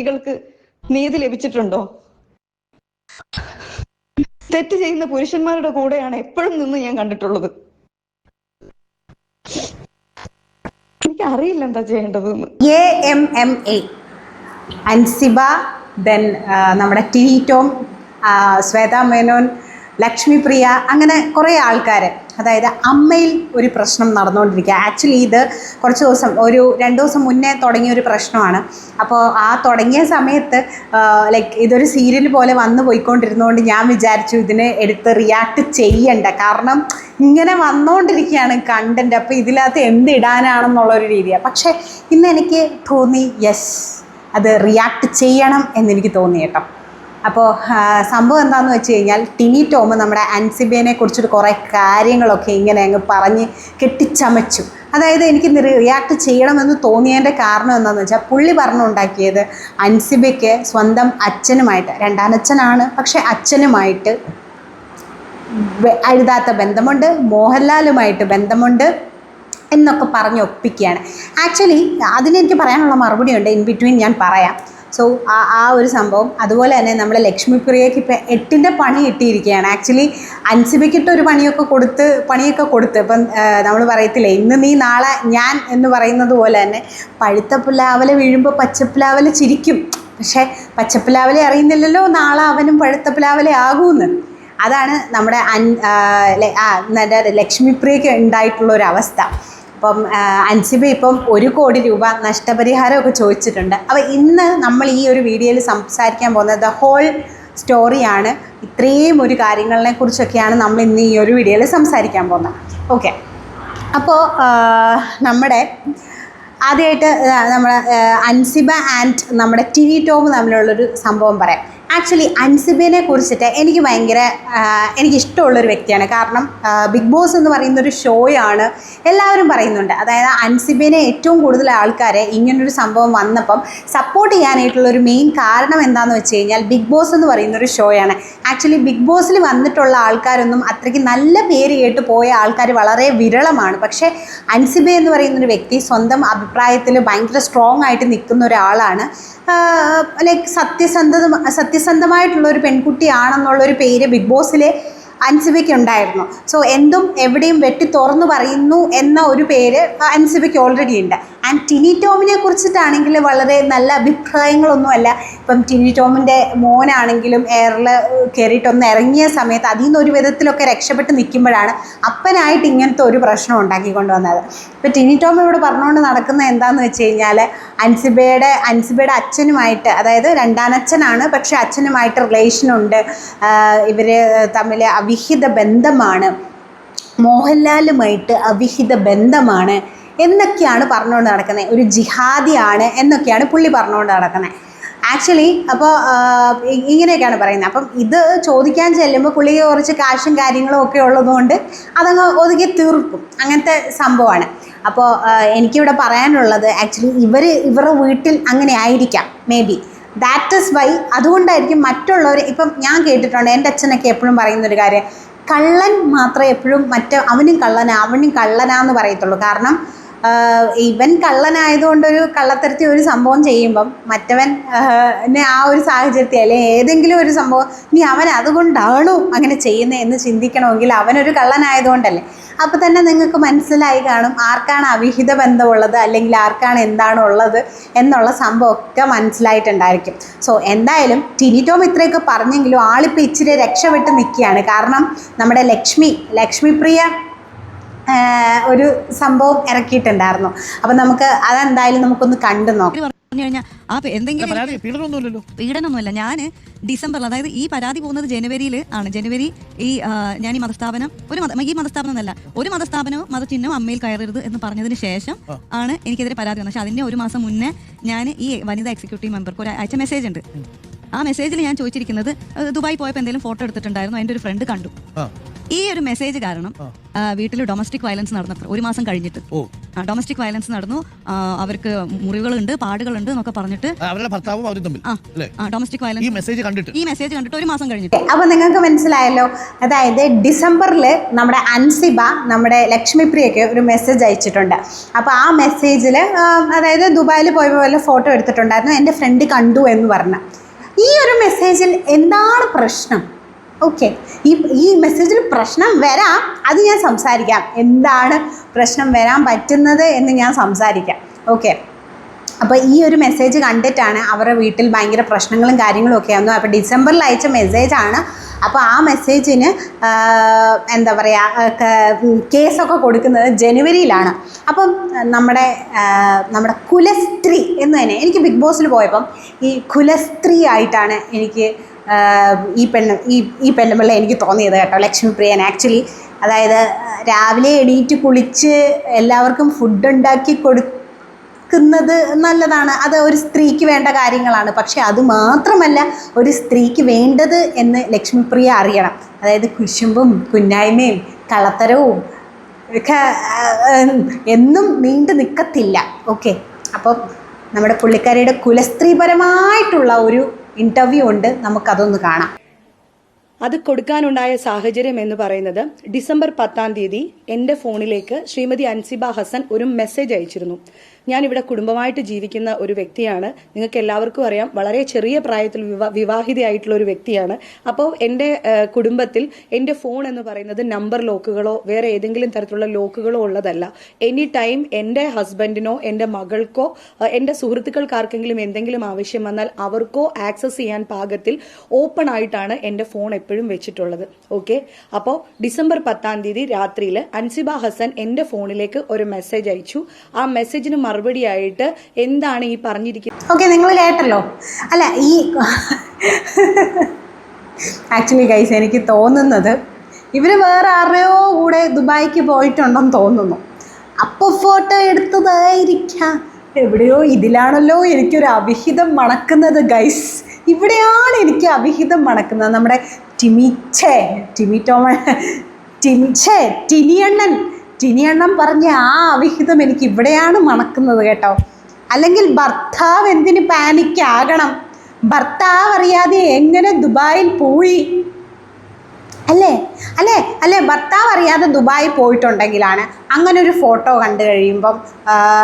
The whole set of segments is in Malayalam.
സ്ത്രീകൾക്ക് നീതി ലഭിച്ചിട്ടുണ്ടോ? തെറ്റ് ചെയ്യുന്ന പുരുഷന്മാരുടെ കൂടെയാണ് എപ്പോഴും നിന്ന് ഞാൻ കണ്ടിട്ടുള്ളത്. എനിക്ക് അറിയില്ല എന്താ ചെയ്യേണ്ടതെന്ന്. AMMA അൻസിബ, ദെൻ നമ്മുടെ ടിനി ടോം, ശ്വേത മേനോൻ, ലക്ഷ്മിപ്രിയ, അങ്ങനെ കുറേ ആൾക്കാർ, അതായത് അമ്മയിൽ ഒരു പ്രശ്നം നടന്നുകൊണ്ടിരിക്കുക. ആക്ച്വലി ഇത് കുറച്ച് ദിവസം, ഒരു 2 ദിവസം മുന്നേ തുടങ്ങിയ ഒരു പ്രശ്നമാണ്. അപ്പോൾ ആ തുടങ്ങിയ സമയത്ത് ഇതൊരു സീരിയൽ പോലെ വന്നു പോയിക്കൊണ്ടിരുന്നതുകൊണ്ട് ഞാൻ വിചാരിച്ചു ഇതിനെ എടുത്ത് റിയാക്ട് ചെയ്യണ്ട, കാരണം ഇങ്ങനെ വന്നുകൊണ്ടിരിക്കുകയാണ് കണ്ടൻറ്റ്, അപ്പോൾ ഇതിനകത്ത് എന്തിടാനാണെന്നുള്ളൊരു രീതിയാണ്. പക്ഷേ ഇന്ന് എനിക്ക് തോന്നി യെസ്, അത് റിയാക്ട് ചെയ്യണം എന്നെനിക്ക് തോന്നി കേട്ടോ. അപ്പോൾ സംഭവം എന്താണെന്ന് വെച്ച് കഴിഞ്ഞാൽ, ടിനി ടോം നമ്മുടെ അൻസിബേനെ കുറിച്ചിട്ട് കുറേ കാര്യങ്ങളൊക്കെ ഇങ്ങനെ അങ്ങ് പറഞ്ഞ് കെട്ടിച്ചമച്ചു. അതായത് എനിക്ക് റിയാക്ട് ചെയ്യണമെന്ന് തോന്നിയതിൻ്റെ കാരണം എന്താണെന്ന് വെച്ചാൽ, പുള്ളി പറഞ്ഞുണ്ടാക്കിയത് അൻസിബയ്ക്ക് സ്വന്തം അച്ഛനുമായിട്ട്, രണ്ടാനച്ഛനാണ് പക്ഷേ അച്ഛനുമായിട്ട് എഴുതാത്ത ബന്ധമുണ്ട്, മോഹൻലാലുമായിട്ട് ബന്ധമുണ്ട് എന്നൊക്കെ പറഞ്ഞ് ഒപ്പിക്കുകയാണ്. ആക്ച്വലി അതിനെനിക്ക് പറയാനുള്ള മറുപടി ഉണ്ട്, ഇൻ ബിറ്റ്വീൻ ഞാൻ പറയാം. സോ ആ ഒരു സംഭവം. അതുപോലെ തന്നെ നമ്മുടെ ലക്ഷ്മിപ്രിയയ്ക്ക് ഇപ്പോൾ 8ൻ്റെ പണി കിട്ടിയിരിക്കുകയാണ്. ആക്ച്വലി അൻസിബയ്ക്കിട്ടൊരു പണിയൊക്കെ കൊടുത്ത് ഇപ്പം നമ്മൾ പറയത്തില്ലേ, ഇന്ന് നീ നാളെ ഞാൻ എന്ന് പറയുന്നത് പോലെ തന്നെ, പഴുത്ത പുലാവല വീഴുമ്പോൾ പച്ചപ്പുലാവല ചിരിക്കും, പക്ഷേ പച്ചപ്പുലാവലെ അറിയുന്നില്ലല്ലോ നാളെ അവനും പഴുത്ത പുലാവല ആകുമെന്ന്. അതാണ് നമ്മുടെ ലക്ഷ്മിപ്രിയയ്ക്ക് ഉണ്ടായിട്ടുള്ളൊരവസ്ഥ. അപ്പം അൻസിബ ഇപ്പം 1 കോടി രൂപ നഷ്ടപരിഹാരമൊക്കെ ചോദിച്ചിട്ടുണ്ട്. അപ്പോൾ ഇന്ന് നമ്മൾ ഈ ഒരു വീഡിയോയിൽ സംസാരിക്കാൻ പോകുന്നത് ദ ഹോൾ സ്റ്റോറിയാണ്. ഇത്രയും ഒരു കാര്യങ്ങളെ കുറിച്ചൊക്കെയാണ് നമ്മൾ ഇന്ന് ഈ ഒരു വീഡിയോയിൽ സംസാരിക്കാൻ പോകുന്നത്. ഓക്കെ, അപ്പോൾ നമ്മുടെ ആദ്യമായിട്ട് നമ്മുടെ അൻസിബ ആൻഡ് നമ്മുടെ ടിനി ടോം തമ്മിലുള്ളൊരു സംഭവം പറയാം. ആക്ച്വലി അൻസിബേനെ കുറിച്ചിട്ട് എനിക്ക് എനിക്കിഷ്ടമുള്ളൊരു വ്യക്തിയാണ്. കാരണം ബിഗ് ബോസ് എന്ന് പറയുന്നൊരു ഷോയാണ്, എല്ലാവരും പറയുന്നുണ്ട്. അതായത് അൻസിബേനെ ഏറ്റവും കൂടുതൽ ആൾക്കാരെ ഇങ്ങനൊരു സംഭവം വന്നപ്പം സപ്പോർട്ട് ചെയ്യാനായിട്ടുള്ളൊരു മെയിൻ കാരണം എന്താണെന്ന് വെച്ച് കഴിഞ്ഞാൽ, ബിഗ് ബോസ് എന്ന് പറയുന്നൊരു ഷോയാണ്. ആക്ച്വലി ബിഗ് ബോസിൽ വന്നിട്ടുള്ള ആൾക്കാരൊന്നും അത്രയ്ക്ക് നല്ല പേര് കേട്ട് പോയ ആൾക്കാർ വളരെ വിരളമാണ്. പക്ഷേ അൻസിബ എന്ന് പറയുന്നൊരു വ്യക്തി സ്വന്തം അഭിപ്രായത്തിൽ ഭയങ്കര സ്ട്രോങ് ആയിട്ട് നിൽക്കുന്ന ഒരാളാണ്. സത്യസന്ധമായിട്ടുള്ളൊരു പെൺകുട്ടിയാണെന്നുള്ളൊരു പേര് ബിഗ് ബോസിലെ അൻസിബയ്ക്ക് ഉണ്ടായിരുന്നു. സോ എന്തും എവിടെയും വെട്ടി തുറന്നു പറയുന്നു എന്ന ഒരു പേര് അൻസിബയ്ക്ക് ഓൾറെഡി ഉണ്ട്. ആൻഡ് ടിനി ടോമിനെ കുറിച്ചിട്ടാണെങ്കിൽ വളരെ നല്ല അഭിപ്രായങ്ങളൊന്നുമല്ല. ഇപ്പം ടിനി ടോമിൻ്റെ മോനാണെങ്കിലും എയറിൽ കയറിയിട്ടൊന്ന് ഇറങ്ങിയ സമയത്ത് അതിൽ നിന്നൊരു വിധത്തിലൊക്കെ രക്ഷപ്പെട്ട് നിൽക്കുമ്പോഴാണ് അപ്പനായിട്ട് ഇങ്ങനത്തെ ഒരു പ്രശ്നം ഉണ്ടാക്കിക്കൊണ്ട് വന്നത്. ഇപ്പോൾ ടിനി ടോം ഇവിടെ പറഞ്ഞുകൊണ്ട് നടക്കുന്നത് എന്താണെന്ന് വെച്ച് കഴിഞ്ഞാൽ, അൻസിബയുടെ അച്ഛനുമായിട്ട്, അതായത് രണ്ടാനച്ഛനാണ് പക്ഷേ അച്ഛനുമായിട്ട് റിലേഷനുണ്ട്, ഇവർ തമ്മിൽ അവിഹിത ബന്ധമാണ്, മോഹൻലാലുമായിട്ട് അവിഹിത ബന്ധമാണ് എന്നൊക്കെയാണ് പറഞ്ഞുകൊണ്ട് നടക്കുന്നത്. ഒരു ജിഹാദിയാണ് എന്നൊക്കെയാണ് പുള്ളി പറഞ്ഞുകൊണ്ട് നടക്കുന്നത്. ആക്ച്വലി അപ്പോൾ ഇങ്ങനെയൊക്കെയാണ് പറയുന്നത്. അപ്പം ഇത് ചോദിക്കാൻ ചെല്ലുമ്പോൾ പുള്ളിക്ക് കുറച്ച് കാശും കാര്യങ്ങളും ഒക്കെ ഉള്ളതുകൊണ്ട് അതങ്ങ് ഒതുക്കി തീർക്കും, അങ്ങനത്തെ സംഭവമാണ്. അപ്പോൾ എനിക്കിവിടെ പറയാനുള്ളത്, ആക്ച്വലി ഇവരുടെ വീട്ടിൽ അങ്ങനെ ആയിരിക്കാം, maybe that is why. അതുകൊണ്ടായിരിക്കും മറ്റുള്ളവർ, ഇപ്പം ഞാൻ കേട്ടിട്ടുണ്ട്, എൻ്റെ അച്ഛനൊക്കെ എപ്പോഴും പറയുന്നൊരു കാര്യം, കള്ളൻ മാത്രമേ എപ്പോഴും അവനും കള്ളനാന്ന് പറയത്തുള്ളൂ. കാരണം ഇവൻ കള്ളനായതുകൊണ്ടൊരു കള്ളത്തരത്തിൽ ഒരു സംഭവം ചെയ്യുമ്പം മറ്റവൻ ആ ഒരു സാഹചര്യത്തിൽ അല്ലെങ്കിൽ ഏതെങ്കിലും ഒരു സംഭവം ഇനി അവൻ അതുകൊണ്ടാണോ അങ്ങനെ ചെയ്യുന്നത് എന്ന് ചിന്തിക്കണമെങ്കിൽ അവനൊരു കള്ളനായതുകൊണ്ടല്ലേ. അപ്പോൾ തന്നെ നിങ്ങൾക്ക് മനസ്സിലായി കാണും ആർക്കാണ് അവിഹിത ബന്ധമുള്ളത് അല്ലെങ്കിൽ ആർക്കാണ് എന്താണുള്ളത് എന്നുള്ള സംഭവമൊക്കെ മനസ്സിലായിട്ടുണ്ടായിരിക്കും. സോ എന്തായാലും ടിനി ടോം ഇത്രയൊക്കെ പറഞ്ഞെങ്കിലും ആളിപ്പോൾ ഇച്ചിരി രക്ഷപ്പെട്ട് നിൽക്കുകയാണ്. കാരണം നമ്മുടെ ലക്ഷ്മിപ്രിയ ഒരു സംഭവം ഇറക്കിയിട്ടുണ്ടായിരുന്നു. അപ്പം അതെന്തായാലും നമുക്കൊന്ന് കണ്ടു നോക്കാം. പീഡനമൊന്നുമില്ല. ഞാൻ ഡിസംബറിൽ, അതായത് ഈ പരാതി പോകുന്നത് ജനുവരിയിൽ ആണ്. ജനുവരി ഞാൻ ഈ മതസ്ഥാപനം ഈ മതസ്ഥാപനം എന്നല്ല, ഒരു മതസ്ഥാപനവും മതചിഹ്നവും അമ്മയിൽ കയറരുത് എന്ന് പറഞ്ഞതിന് ശേഷം ആണ് എനിക്കെതിരെ പരാതി വന്നത്. പക്ഷെ അതിൻ്റെ 1 മാസം മുന്നേ ഞാൻ ഈ വനിതാ എക്സിക്യൂട്ടീവ് മെമ്പർക്ക് അയച്ച മെസ്സേജ് ഉണ്ട്. ആ മെസ്സേജിൽ ഞാൻ ചോദിച്ചിരിക്കുന്നത്, ദുബായി പോയപ്പോൾ എന്തെങ്കിലും ഫോട്ടോ എടുത്തിട്ടുണ്ടായിരുന്നു, അതിൻ്റെ ഒരു ഫ്രണ്ട് കണ്ടു. ഈ ഒരു മെസ്സേജ് കാരണം വീട്ടിൽ ഡൊമസ്റ്റിക് വയലൻസ് നടന്നത്ര 1 മാസം കഴിഞ്ഞിട്ട് ഡൊമസ്റ്റിക് വയലൻസ് നടന്നു, അവർക്ക് മുറിവുകളുണ്ട്, പാടുകളുണ്ട് എന്നൊക്കെ പറഞ്ഞിട്ട് അവരുടെ ഭർത്താവും അവരും തമ്മിൽ ഡൊമസ്റ്റിക് വയലൻസ് ഈ മെസ്സേജ് കണ്ടിട്ട് 1 മാസം കഴിഞ്ഞിട്ട്. അപ്പോൾ നിങ്ങൾക്ക് മനസ്സിലായല്ലോ. അതായത് ഡിസംബറിൽ നമ്മുടെ അൻസിബ നമ്മുടെ ലക്ഷ്മിപ്രിയയ്ക്ക് ഒരു മെസ്സേജ് അയച്ചിട്ടുണ്ട്. അപ്പോൾ ആ മെസ്സേജിൽ അതായത് ദുബായിൽ പോയപ്പോൾ വല്ല ഫോട്ടോ എടുത്തിട്ടുണ്ടായിരുന്നു, എൻ്റെ ഫ്രണ്ട് കണ്ടു എന്ന് പറഞ്ഞു. ഈ ഒരു മെസ്സേജിൽ എന്താണ് പ്രശ്നം? ഓക്കെ, ഈ മെസ്സേജിൽ പ്രശ്നം വരാം, അത് ഞാൻ സംസാരിക്കാം. എന്താണ് പ്രശ്നം വരാൻ പറ്റുന്നത് എന്ന് ഞാൻ സംസാരിക്കാം. ഓക്കെ, അപ്പോൾ ഈ ഒരു മെസ്സേജ് കണ്ടിട്ടാണ് അവരുടെ വീട്ടിൽ ഭയങ്കര പ്രശ്നങ്ങളും കാര്യങ്ങളും ഒക്കെ ആയിരുന്നു. അപ്പോൾ ഡിസംബറിൽ അയച്ച മെസ്സേജാണ്. അപ്പോൾ ആ മെസ്സേജിന് എന്താ പറയുക, കേസൊക്കെ കൊടുക്കുന്നത് ജനുവരിയിലാണ്. അപ്പം നമ്മുടെ കുലസ്ത്രീ എന്ന് തന്നെ എനിക്ക് ബിഗ് ബോസിൽ പോയപ്പം ഈ കുലസ്ത്രീ ആയിട്ടാണ് എനിക്ക് ഈ പെണ്ണുമ്പിള്ള എനിക്ക് തോന്നിയത് കേട്ടോ, ലക്ഷ്മിപ്രിയൻ. ആക്ച്വലി അതായത് രാവിലെ എണീറ്റ് കുളിച്ച് എല്ലാവർക്കും ഫുഡ് ഉണ്ടാക്കി കൊടുക്കുന്നത് നല്ലതാണ്, അത് ഒരു സ്ത്രീക്ക് വേണ്ട കാര്യങ്ങളാണ്. പക്ഷെ അത് മാത്രമല്ല ഒരു സ്ത്രീക്ക് വേണ്ടത് എന്ന് ലക്ഷ്മിപ്രിയ അറിയണം. അതായത് കുശുമ്പും കുന്നായ്മയും കള്ളത്തരവും ഒക്കെ എന്നും നീണ്ടു നിൽക്കത്തില്ല. ഓക്കെ, അപ്പം നമ്മുടെ പുള്ളിക്കാരിയുടെ കുലസ്ത്രീപരമായിട്ടുള്ള ഒരു ഇൻ്റർവ്യൂ ഉണ്ട്, നമുക്കതൊന്ന് കാണാം. അത് കൊടുക്കാനുണ്ടായ സാഹചര്യം എന്ന് പറയുന്നത് ഡിസംബർ 10-ാം തീയതി എൻ്റെ ഫോണിലേക്ക് ശ്രീമതി അൻസിബ ഹസൻ ഒരു മെസ്സേജ് അയച്ചിരുന്നു. ഞാനിവിടെ കുടുംബമായിട്ട് ജീവിക്കുന്ന ഒരു വ്യക്തിയാണ്. നിങ്ങൾക്ക് എല്ലാവർക്കും അറിയാം, വളരെ ചെറിയ പ്രായത്തിൽ വിവാഹിതയായിട്ടുള്ള ഒരു വ്യക്തിയാണ്. അപ്പോൾ എൻ്റെ കുടുംബത്തിൽ എൻ്റെ ഫോൺ എന്ന് പറയുന്നത് നമ്പർ ലോക്കുകളോ വേറെ ഏതെങ്കിലും തരത്തിലുള്ള ലോക്കുകളോ ഉള്ളതല്ല. എനി ടൈം എൻ്റെ ഹസ്ബൻഡിനോ എൻ്റെ മകൾക്കോ എൻ്റെ സുഹൃത്തുക്കൾക്കാർക്കെങ്കിലും എന്തെങ്കിലും ആവശ്യം വന്നാൽ അവർക്കോ ആക്സസ് ചെയ്യാൻ പാകത്തിൽ ഓപ്പൺ ആയിട്ടാണ് എൻ്റെ ഫോൺ എപ്പോഴും വെച്ചിട്ടുള്ളത്. ഓക്കെ, അപ്പോൾ ഡിസംബർ 10-ാം തീയതി രാത്രിയിൽ അൻസിബ ഹസൻ എൻ്റെ ഫോണിലേക്ക് ഒരു മെസ്സേജ് അയച്ചു. ആ മെസ്സേജിന് മറുപടിയായിട്ട് എന്താണ് ഈ പറഞ്ഞിരിക്കുന്നത്? ഓക്കെ, നിങ്ങൾ കേട്ടല്ലോ അല്ല. ഈ ആക്ച്വലി ഗൈസ് എനിക്ക് തോന്നുന്നത് ഇവർ വേറെ ആരുടെയോ കൂടെ ദുബായിക്ക് പോയിട്ടുണ്ടെന്ന് തോന്നുന്നു. അപ്പോൾ ഫോട്ടോ എടുത്തതായിരിക്കാം. എവിടെയോ ഇതിലാണല്ലോ എനിക്കൊരു അവിഹിതം മണക്കുന്നത് ഗൈസ്. ഇവിടെയാണ് എനിക്ക് അവിഹിതം മണക്കുന്നത്. നമ്മുടെ ടിനിയണ്ണൻ പറഞ്ഞ ആ അവിഹിതം എനിക്ക് ഇവിടെയാണ് മണക്കുന്നത് കേട്ടോ. അല്ലെങ്കിൽ ഭർത്താവ് എന്തിന് പാനിക്കാകണം? ഭർത്താവ് അറിയാതെ എങ്ങനെ ദുബായിൽ പോയി? അല്ലേ ഭർത്താവ് അറിയാതെ ദുബായിൽ പോയിട്ടുണ്ടെങ്കിലാണ് അങ്ങനെ ഒരു ഫോട്ടോ കണ്ടു കഴിയുമ്പം,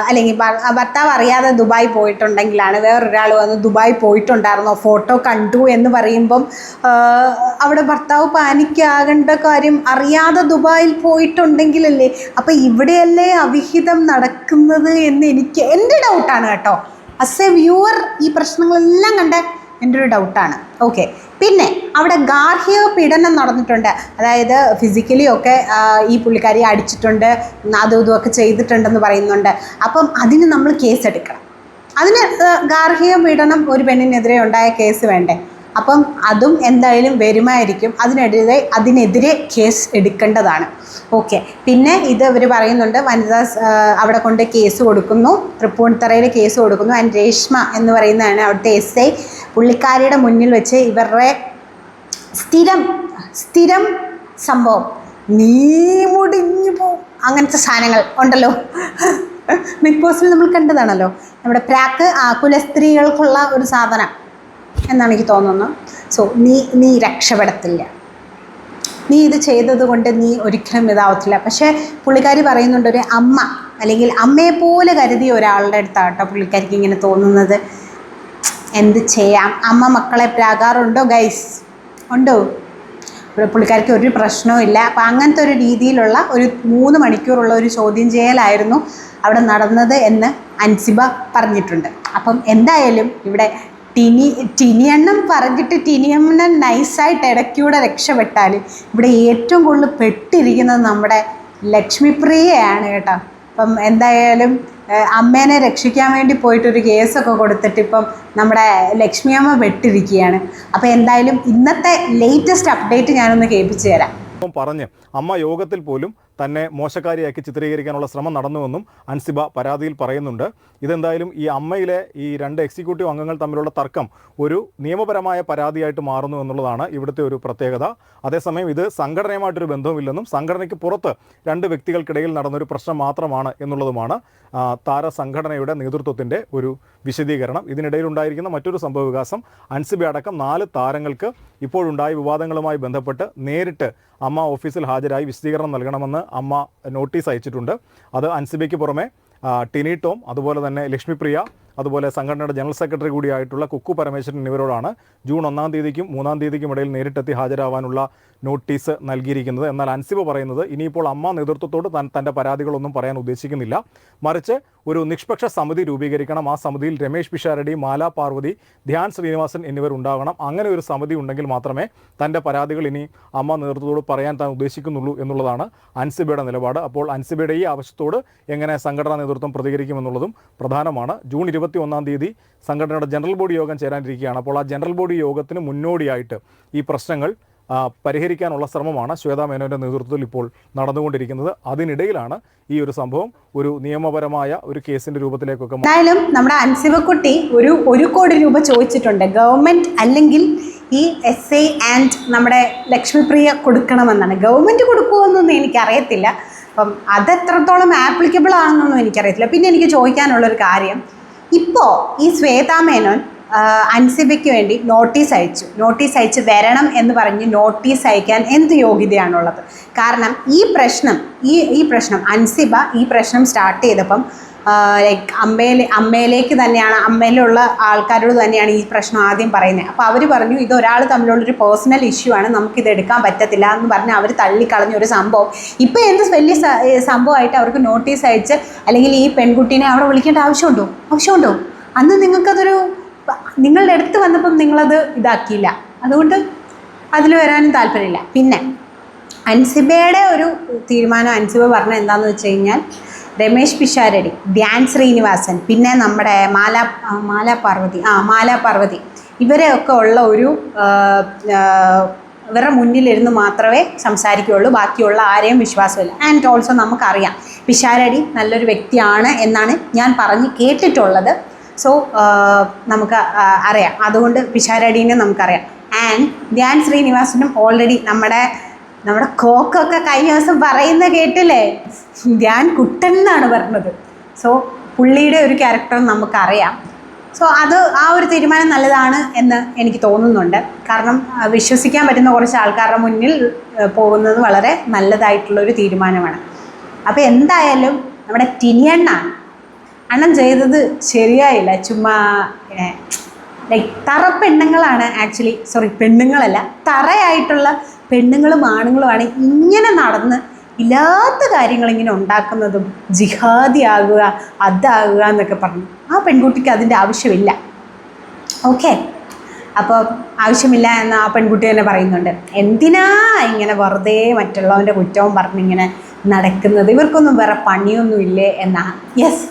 അല്ലെങ്കിൽ ഭർത്താവ് അറിയാതെ ദുബായിൽ പോയിട്ടുണ്ടെങ്കിലാണ് വേറൊരാൾ വന്ന് ദുബായിൽ പോയിട്ടുണ്ടായിരുന്നോ ഫോട്ടോ കണ്ടു എന്ന് പറയുമ്പം അവിടെ ഭർത്താവ് പാനിക്കാകേണ്ട കാര്യം അറിയാതെ ദുബായിൽ പോയിട്ടുണ്ടെങ്കിലല്ലേ. അപ്പം ഇവിടെയല്ലേ അവിഹിതം നടക്കുന്നത് എന്ന് എൻ്റെ ഡൗട്ടാണ് കേട്ടോ. ആസ് എ വ്യൂവർ ഈ പ്രശ്നങ്ങളെല്ലാം കണ്ട എൻ്റെ ഒരു ഡൗട്ടാണ്. ഓക്കെ, പിന്നെ അവിടെ ഗാർഹിക പീഡനം നടന്നിട്ടുണ്ട്. അതായത് ഫിസിക്കലി ഒക്കെ ഈ പുള്ളിക്കാരി അടിച്ചിട്ടുണ്ട്, അതും ഇതുമൊക്കെ ചെയ്തിട്ടുണ്ടെന്ന് പറയുന്നുണ്ട്. അപ്പം അതിന് നമ്മൾ കേസെടുക്കണം. അതിന് ഗാർഹിക പീഡനം ഒരു പെണ്ണിനെതിരെ ഉണ്ടായ കേസ് വേണ്ടേ? അപ്പം അതും എന്തായാലും വരുമായിരിക്കും. അതിനെതിരെ കേസ് എടുക്കേണ്ടതാണ്. ഓക്കെ, പിന്നെ ഇത് ഇവർ പറയുന്നുണ്ട് വനിതാ അവിടെ കൊണ്ട് കേസ് കൊടുക്കുന്നു, തൃപ്പൂണിത്തറയിൽ കേസ് കൊടുക്കുന്നു. ആൻഡ് രേഷ്മ എന്ന് പറയുന്നതാണ് അവിടുത്തെ SI. പുള്ളിക്കാരിയുടെ മുന്നിൽ വെച്ച് ഇവരുടെ സ്ഥിരം സംഭവം നീ മുടിഞ്ഞു പോവും അങ്ങനത്തെ സാധനങ്ങൾ ഉണ്ടല്ലോ. ബിഗ് ബോസിൽ നമ്മൾ കണ്ടതാണല്ലോ. നമ്മുടെ പ്രാക്ക് കുലസ്ത്രീകൾക്കുള്ള ഒരു സാധനം എന്നാണ് എനിക്ക് തോന്നുന്നത്. സോ നീ രക്ഷപ്പെടത്തില്ല, നീ ഇത് ചെയ്തത് കൊണ്ട് നീ ഒരിക്കലും ഇതാവത്തില്ല. പക്ഷേ പുള്ളിക്കാരി പറയുന്നുണ്ട് ഒരു അമ്മ അല്ലെങ്കിൽ അമ്മയെപ്പോലെ കരുതിയ ഒരാളുടെ അടുത്താട്ടോ പുള്ളിക്കാരിക്ക് ഇങ്ങനെ തോന്നുന്നത്. എന്ത് ചെയ്യാം, അമ്മ മക്കളെ പ്രാകാറുണ്ടോ ഗൈസ്? ഉണ്ടോ? പുള്ളിക്കാരിക്ക് ഒരു പ്രശ്നവും ഇല്ല. അപ്പം അങ്ങനത്തെ ഒരു രീതിയിലുള്ള ഒരു 3 മണിക്കൂറുള്ള ഒരു ചോദ്യം ചെയ്യലായിരുന്നു അവിടെ നടന്നത് എന്ന് അൻസിബ പറഞ്ഞിട്ടുണ്ട്. അപ്പം എന്തായാലും ഇവിടെ ടിനിയണ്ണം പറഞ്ഞിട്ട് ടിനിയണ്ണൻ നൈസായിട്ട് ഇടയ്ക്കൂടെ രക്ഷപ്പെട്ടാൽ ഇവിടെ ഏറ്റവും കൂടുതൽ പെട്ടിരിക്കുന്നത് നമ്മുടെ ലക്ഷ്മിപ്രിയയാണ് കേട്ടോ. അപ്പം എന്തായാലും അമ്മേനെ രക്ഷിക്കാൻ വേണ്ടി പോയിട്ടൊരു കേസൊക്കെ കൊടുത്തിട്ട് ഇപ്പം നമ്മുടെ ലക്ഷ്മിയമ്മ പെട്ടിരിക്കുകയാണ്. അപ്പോൾ എന്തായാലും ഇന്നത്തെ ലേറ്റസ്റ്റ് അപ്ഡേറ്റ് ഞാനൊന്ന് കേൾപ്പിച്ചു തരാം. പറഞ്ഞ് അമ്മ യോഗത്തിൽ പോലും തന്നെ മോശക്കാരിയാക്കി ചിത്രീകരിക്കാനുള്ള ശ്രമം നടന്നുവെന്നും അൻസിബ പരാതിയിൽ പറയുന്നുണ്ട്. ഇതെന്തായാലും ഈ അമ്മയിലെ ഈ 2 എക്സിക്യൂട്ടീവ് അംഗങ്ങൾ തമ്മിലുള്ള തർക്കം ഒരു നിയമപരമായ പരാതിയായിട്ട് മാറുന്നു എന്നുള്ളതാണ് ഇവിടുത്തെ ഒരു പ്രത്യേകത. അതേസമയം ഇത് സംഘടനയുമായിട്ടൊരു ബന്ധവുമില്ലെന്നും സംഘടനയ്ക്ക് പുറത്ത് 2 വ്യക്തികൾക്കിടയിൽ നടന്നൊരു പ്രശ്നം മാത്രമാണ് എന്നുള്ളതുമാണ് താരസംഘടനയുടെ നേതൃത്വത്തിൻ്റെ ഒരു വിശദീകരണം. ഇതിനിടയിൽ ഉണ്ടായിരിക്കുന്ന മറ്റൊരു സംഭവവികാസം അൻസിബ അടക്കം 4 താരങ്ങൾക്ക് ഇപ്പോഴുണ്ടായ വിവാദങ്ങളുമായി ബന്ധപ്പെട്ട് നേരിട്ട് അമ്മ ഓഫീസിൽ ഹാജരായി വിശദീകരണം നൽകണമെന്ന് അമ്മ നോട്ടീസ് അയച്ചിട്ടുണ്ട്. അത് അൻസിബയ്ക്ക് പുറമെ ടിനി ടോം, അതുപോലെ തന്നെ ലക്ഷ്മിപ്രിയ, അതുപോലെ സംഘടനയുടെ ജനറൽ സെക്രട്ടറി കൂടിയായിട്ടുള്ള കുക്കു പരമേശ്വരൻ എന്നിവരോടാണ് ജൂൺ 1-ാം തീയതിക്കും 3-ാം തീയതിക്കും ഇടയിൽ നേരിട്ടെത്തി ഹാജരാവാനുള്ള നോട്ടീസ് നൽകിയിരിക്കുന്നത്. എന്നാൽ അൻസിബ പറയുന്നത് ഇനിയിപ്പോൾ അമ്മ നേതൃത്വത്തോട് തൻ്റെ പരാതികളൊന്നും പറയാൻ ഉദ്ദേശിക്കുന്നില്ല, മറിച്ച് ഒരു നിഷ്പക്ഷ സമിതി രൂപീകരിക്കണം. ആ സമിതിയിൽ രമേശ് പിഷാരടി, മാല പാർവതി, ധ്യാൻ ശ്രീനിവാസൻ എന്നിവർ ഉണ്ടാകണം. അങ്ങനെ ഒരു സമിതി ഉണ്ടെങ്കിൽ മാത്രമേ തൻ്റെ പരാതികൾ ഇനി അമ്മ നേതൃത്വത്തോട് പറയാൻ താൻ ഉദ്ദേശിക്കുന്നുള്ളൂ എന്നുള്ളതാണ് അൻസിബയുടെ നിലപാട്. അപ്പോൾ അൻസിബയുടെ ഈ ആവശ്യത്തോട് എങ്ങനെ സംഘടനാ നേതൃത്വം പ്രതികരിക്കുമെന്നുള്ളതും പ്രധാനമാണ്. ജൂൺ 21-ാം തീയതി സംഘടനയുടെ ജനറൽ ബോഡി യോഗം ചേരാനിരിക്കുകയാണ്. അപ്പോൾ ആ ജനറൽ ബോഡി യോഗത്തിന് മുന്നോടിയായിട്ട് ഈ പ്രശ്നങ്ങൾ പരിഹരിക്കാനുള്ള ശ്രമമാണ് ശ്വേതാ മേനോൻ്റെ നേതൃത്വത്തിൽ ഇപ്പോൾ നടന്നുകൊണ്ടിരിക്കുന്നത്. അതിനിടയിലാണ് ഈ ഒരു സംഭവം ഒരു നിയമപരമായ ഒരു കേസിന്റെ രൂപത്തിലേക്കൊക്കെ. എന്തായാലും നമ്മുടെ അൻസിബക്കുട്ടി ഒരു 1 കോടി രൂപ ചോദിച്ചിട്ടുണ്ട്. ഗവൺമെൻറ് അല്ലെങ്കിൽ ഈ SA ആൻഡ് നമ്മുടെ ലക്ഷ്മിപ്രിയ കൊടുക്കണമെന്നാണ്. ഗവൺമെൻറ് കൊടുക്കുമെന്നൊന്നും എനിക്കറിയത്തില്ല. അപ്പം അതെത്രത്തോളം ആപ്ലിക്കബിൾ ആണെന്നൊന്നും എനിക്കറിയത്തില്ല. പിന്നെ എനിക്ക് ചോദിക്കാനുള്ളൊരു കാര്യം, ഇപ്പോൾ ഈ ശ്വേതാ മേനോൻ അൻസിബയ്ക്ക് വേണ്ടി നോട്ടീസ് അയച്ച് വരണം എന്ന് പറഞ്ഞ് നോട്ടീസ് അയക്കാൻ എന്ത് യോഗ്യതയാണുള്ളത്? കാരണം ഈ പ്രശ്നം അൻസിബ ഈ പ്രശ്നം സ്റ്റാർട്ട് ചെയ്തപ്പം ലൈക്ക് അമ്മയിലേക്ക് തന്നെയാണ്, അമ്മയിലുള്ള ആൾക്കാരോട് തന്നെയാണ് ഈ പ്രശ്നം ആദ്യം പറയുന്നത്. അപ്പോൾ അവർ പറഞ്ഞു ഇത് ഒരാൾ തമ്മിലുള്ളൊരു പേഴ്സണൽ ഇഷ്യൂ ആണ്, നമുക്കിത് എടുക്കാൻ പറ്റത്തില്ല എന്ന് പറഞ്ഞ് അവർ തള്ളിക്കളഞ്ഞൊരു സംഭവം ഇപ്പോൾ എന്ത് വലിയ സംഭവമായിട്ട് അവർക്ക് നോട്ടീസ് അയച്ച് അല്ലെങ്കിൽ ഈ പെൺകുട്ടീനെ അവിടെ വിളിക്കേണ്ട ആവശ്യമുണ്ടോ? അന്ന് നിങ്ങൾക്കതൊരു നിങ്ങളുടെ അടുത്ത് വന്നപ്പം നിങ്ങളത് ഇതാക്കിയില്ല, അതുകൊണ്ട് അതിൽ വരാനും താല്പര്യമില്ല. പിന്നെ അൻസിബയുടെ ഒരു തീരുമാനം അൻസിബ പറഞ്ഞ എന്താണെന്ന് വെച്ച് കഴിഞ്ഞാൽ രമേശ് പിഷാരടി, ധ്യാൻ ശ്രീനിവാസൻ, പിന്നെ നമ്മുടെ മാല പാർവതി ഇവരെയൊക്കെ ഉള്ള ഒരു ഇവരുടെ മുന്നിലിരുന്ന് മാത്രമേ സംസാരിക്കുകയുള്ളൂ, ബാക്കിയുള്ള ആരെയും വിശ്വാസമില്ല. ആൻഡ് ഓൾസോ നമുക്കറിയാം പിഷാരടി നല്ലൊരു വ്യക്തിയാണ് എന്നാണ് ഞാൻ പറഞ്ഞ് കേട്ടിട്ടുള്ളത്. സോ നമുക്ക് അറിയാം, അതുകൊണ്ട് പിഷാരടീനെ നമുക്കറിയാം. ആൻഡ് ധ്യാൻ ശ്രീനിവാസനും ഓൾറെഡി നമ്മുടെ കോക്കൊക്കെ കഴിഞ്ഞ ദിവസം പറയുന്ന കേട്ടില്ലേ, ധ്യാൻ കുട്ടൻ എന്നാണ് പറഞ്ഞത്. സോ പുള്ളിയുടെ ഒരു ക്യാരക്ടർ നമുക്കറിയാം. സോ അത് ആ ഒരു തീരുമാനം നല്ലതാണ് എന്ന് എനിക്ക് തോന്നുന്നുണ്ട്. കാരണം വിശ്വസിക്കാൻ പറ്റുന്ന കുറച്ച് ആൾക്കാരുടെ മുന്നിൽ പോകുന്നത് വളരെ നല്ലതായിട്ടുള്ളൊരു തീരുമാനമാണ്. അപ്പോൾ എന്തായാലും നമ്മുടെ അണ്ണൻ ചെയ്തത് ശരിയായില്ല. ചുമ്മാ ലൈക്ക് തറ പെണ്ണുങ്ങളാണ് ആക്ച്വലി, പെണ്ണുങ്ങളല്ല, തറയായിട്ടുള്ള പെണ്ണുങ്ങളും ആണുങ്ങളുമാണ് ഇങ്ങനെ നടന്ന് ഇല്ലാത്ത കാര്യങ്ങളിങ്ങനെ ഉണ്ടാക്കുന്നതും ജിഹാദി ആകുക അതാകുക എന്നൊക്കെ പറഞ്ഞു. ആ പെൺകുട്ടിക്ക് അതിൻ്റെ ആവശ്യമില്ല. ഓക്കെ, അപ്പോൾ ആവശ്യമില്ല എന്ന് ആ പെൺകുട്ടി തന്നെ പറയുന്നുണ്ട്. എന്തിനാ ഇങ്ങനെ വെറുതെ മറ്റുള്ളവൻ്റെ കുറ്റവും പറഞ്ഞിങ്ങനെ നടക്കുന്നത്, ഇവർക്കൊന്നും വേറെ പണിയൊന്നും ഇല്ലേ എന്നാണ്. യെസ്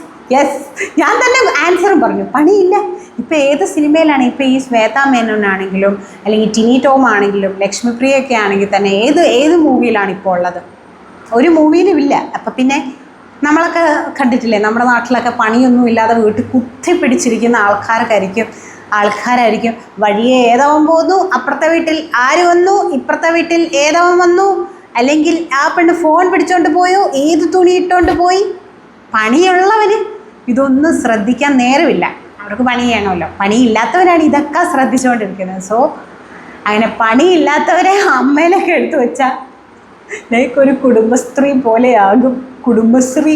ഞാൻ തന്നെ ആൻസറും പറഞ്ഞു, പണിയില്ല. ഇപ്പോൾ ഏത് സിനിമയിലാണ്, ഇപ്പോൾ ഈ ശ്വേതാ മേനോനാണെങ്കിലും അല്ലെങ്കിൽ ടിനി ടോം ആണെങ്കിലും ലക്ഷ്മിപ്രിയൊക്കെ ആണെങ്കിൽ തന്നെ ഏത് മൂവിയിലാണ് ഇപ്പോൾ ഉള്ളത്? ഒരു മൂവിയിലും ഇല്ല. അപ്പം പിന്നെ നമ്മളൊക്കെ കണ്ടിട്ടില്ലേ, നമ്മുടെ നാട്ടിലൊക്കെ പണിയൊന്നും ഇല്ലാതെ വീട്ടിൽ കുത്തിപ്പിടിച്ചിരിക്കുന്ന ആൾക്കാരായിരിക്കും വഴിയെ ഏതവൻ പോന്നു, അപ്പുറത്തെ വീട്ടിൽ ആര് വന്നു, ഇപ്പുറത്തെ വീട്ടിൽ ഏതവൻ വന്നു, അല്ലെങ്കിൽ ആ പെണ്ണ് ഫോൺ പിടിച്ചോണ്ട് പോയോ, ഏത് തുണി ഇട്ടുകൊണ്ട് പോയി. പണിയുള്ളവന് ഇതൊന്നും ശ്രദ്ധിക്കാൻ നേരമില്ല, അവർക്ക് പണി ചെയ്യണമല്ലോ. പണിയില്ലാത്തവരാണ് ഇതൊക്കെ ശ്രദ്ധിച്ചുകൊണ്ടിരിക്കുന്നത്. സോ അങ്ങനെ പണിയില്ലാത്തവരെ അമ്മയിലൊക്കെ എടുത്തു വെച്ചാൽ ലൈക്ക് ഒരു കുടുംബശ്രീ പോലെയാകും. കുടുംബശ്രീ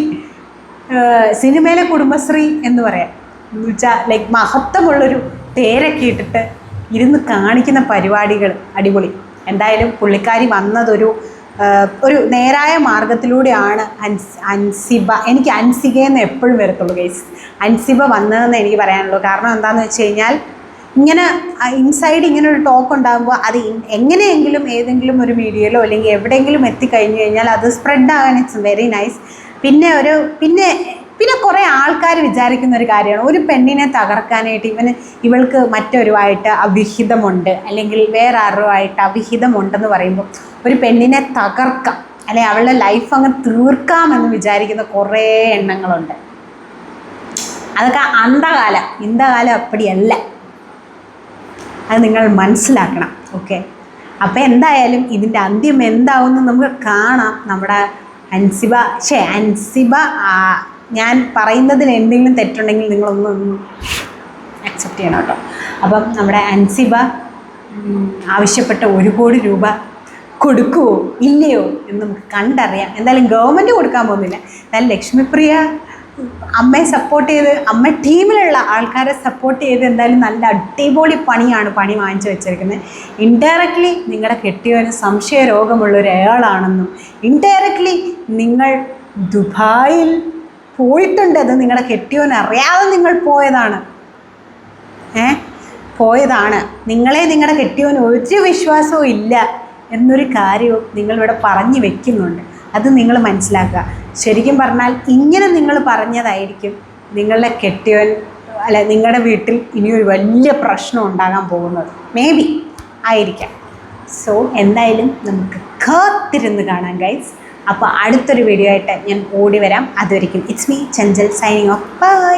സിനിമയിലെ കുടുംബശ്രീ എന്ന് പറയാം. എന്ന് വെച്ചാൽ ലൈക്ക് മഹത്വമുള്ളൊരു പേരൊക്കെ ഇട്ടിട്ട് ഇരുന്ന് കാണിക്കുന്ന പരിപാടികൾ അടിപൊളി. എന്തായാലും പുള്ളിക്കാരി വന്നതൊരു നേരായ മാർഗത്തിലൂടെയാണ് അൻസിബ. എനിക്ക് അൻസികയെന്ന് എപ്പോഴും വരത്തുള്ളൂ ഗൈസ്, അൻസിബ വന്നതെന്ന് എനിക്ക് പറയാനുള്ളൂ. കാരണം എന്താണെന്ന് വെച്ച് കഴിഞ്ഞാൽ ഇങ്ങനെ ഇൻസൈഡ് ഇങ്ങനെ ഒരു ടോക്ക് ഉണ്ടാകുമ്പോൾ അത് എങ്ങനെയെങ്കിലും ഏതെങ്കിലും ഒരു മീഡിയയിലോ അല്ലെങ്കിൽ എവിടെയെങ്കിലും എത്തിക്കഴിഞ്ഞു കഴിഞ്ഞാൽ അത് സ്പ്രെഡ് ആകാൻ ഇറ്റ്സ് വെരി നൈസ്. പിന്നെ കുറേ ആൾക്കാർ വിചാരിക്കുന്ന ഒരു കാര്യമാണ്, ഒരു പെണ്ണിനെ തകർക്കാനായിട്ട് ഇവൾക്ക് മറ്റൊരുമായിട്ട് അവിഹിതമുണ്ട് അല്ലെങ്കിൽ വേറെ ആരുമായിട്ട് അവിഹിതമുണ്ടെന്ന് പറയുമ്പോൾ ഒരു പെണ്ണിനെ തകർക്കാം അല്ലെ അവളുടെ ലൈഫ് അങ്ങ് തീർക്കാമെന്ന് വിചാരിക്കുന്ന കുറേ എണ്ണങ്ങളുണ്ട്. അതൊക്കെ അന്ധകാലം, ഇന്തകാലം അപ്പടിയല്ല. അത് നിങ്ങൾ മനസ്സിലാക്കണം. ഓക്കെ, അപ്പോൾ എന്തായാലും ഇതിൻ്റെ അന്ത്യം എന്താവുമെന്ന് നമുക്ക് കാണാം. നമ്മുടെ അൻസിബ ഞാൻ പറയുന്നതിൽ എന്തെങ്കിലും തെറ്റുണ്ടെങ്കിൽ നിങ്ങളൊന്നും അക്സെപ്റ്റ് ചെയ്യണം കേട്ടോ. അപ്പം നമ്മുടെ അൻസിബ ആവശ്യപ്പെട്ട 1 കോടി രൂപ കൊടുക്കുമോ ഇല്ലയോ എന്ന് നമുക്ക് കണ്ടറിയാം. എന്തായാലും ഗവൺമെൻറ് കൊടുക്കാൻ പോകുന്നില്ല. എന്തായാലും ലക്ഷ്മിപ്രിയ അമ്മയെ സപ്പോർട്ട് ചെയ്ത്, അമ്മ ടീമിലുള്ള ആൾക്കാരെ സപ്പോർട്ട് ചെയ്ത് എന്തായാലും നല്ല അടിപൊളി പണി വാങ്ങിച്ചു വെച്ചിരിക്കുന്നത്. ഇൻഡയറക്റ്റ്ലി നിങ്ങളുടെ കെട്ടിയവന് സംശയ രോഗമുള്ള ഒരാളാണെന്നും, ഇൻഡയറക്റ്റ്ലി നിങ്ങൾ ദുബായിൽ പോയിട്ടുണ്ട്, അത് നിങ്ങളുടെ കെട്ടിയവൻ അറിയാതെ നിങ്ങൾ പോയതാണ്. നിങ്ങളെ നിങ്ങളുടെ കെട്ടിയവന് ഒരു വിശ്വാസവും ഇല്ല എന്നൊരു കാര്യവും നിങ്ങളിവിടെ പറഞ്ഞു വെക്കുന്നുണ്ട്. അത് നിങ്ങൾ മനസ്സിലാക്കുക. ശരിക്കും പറഞ്ഞാൽ ഇങ്ങനെ നിങ്ങൾ പറഞ്ഞതായിരിക്കും നിങ്ങളുടെ കെട്ടിയവൻ നിങ്ങളുടെ വീട്ടിൽ ഇനിയൊരു വലിയ പ്രശ്നം ഉണ്ടാകാൻ പോകുന്നത്. മേ ബി ആയിരിക്കാം. സോ എന്തായാലും നമുക്ക് കാത്തിരുന്ന് കാണാം ഗൈസ്. അപ്പോൾ അടുത്തൊരു വീഡിയോ ആയിട്ട് ഞാൻ ഓടി വരാം. അതുവരെയും it's me Chanchal signing off. By.